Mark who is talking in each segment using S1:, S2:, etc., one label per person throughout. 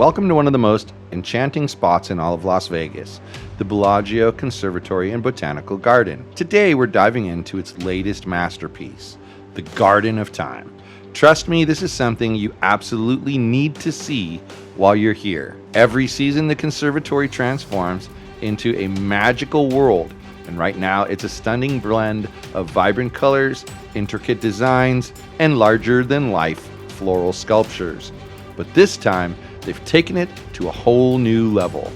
S1: Welcome to one of the most enchanting spots in all of Las Vegas, the Bellagio Conservatory and Botanical Garden. Today we're diving into its latest masterpiece, the Garden of Time. Trust me, this is something you absolutely need to see while you're here. Every season the conservatory transforms into a magical world, and right now it's a stunning blend of vibrant colors, intricate designs, and larger-than-life floral sculptures. But this time, they've taken it to a whole new level.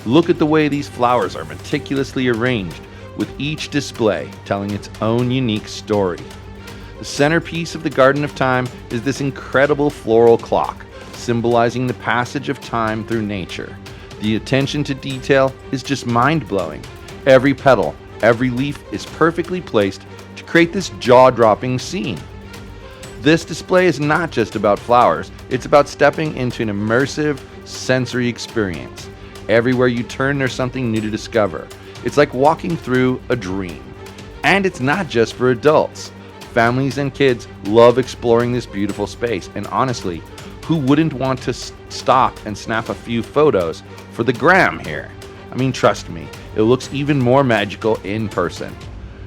S1: Look at the way these flowers are meticulously arranged, with each display telling its own unique story. The centerpiece of the Garden of Time is this incredible floral clock, symbolizing the passage of time through nature. The attention to detail is just mind-blowing. Every petal, every leaf is perfectly placed to create this jaw-dropping scene. This display is not just about flowers, it's about stepping into an immersive sensory experience. Everywhere you turn, there's something new to discover. It's like walking through a dream. And it's not just for adults. Families and kids love exploring this beautiful space, and honestly, who wouldn't want to stop and snap a few photos for the gram here? I mean, trust me, it looks even more magical in person.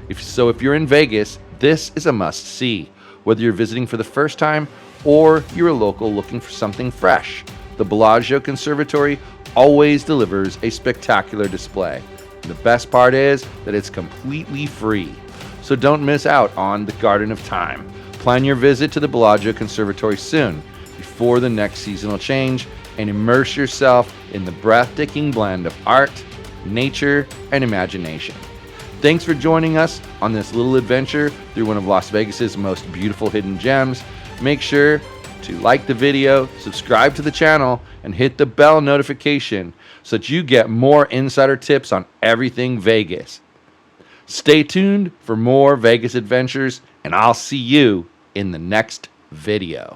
S1: If you're in Vegas, this is a must-see. Whether you're visiting for the first time or you're a local looking for something fresh, the Bellagio Conservatory always delivers a spectacular display. And the best part is that it's completely free. So don't miss out on the Garden of Time. Plan your visit to the Bellagio Conservatory soon, before the next seasonal change, and immerse yourself in the breathtaking blend of art, nature, and imagination. Thanks for joining us on this little adventure through one of Las Vegas's most beautiful hidden gems. Make sure to like the video, subscribe to the channel, and hit the bell notification so that you get more insider tips on everything Vegas. Stay tuned for more Vegas adventures, and I'll see you in the next video.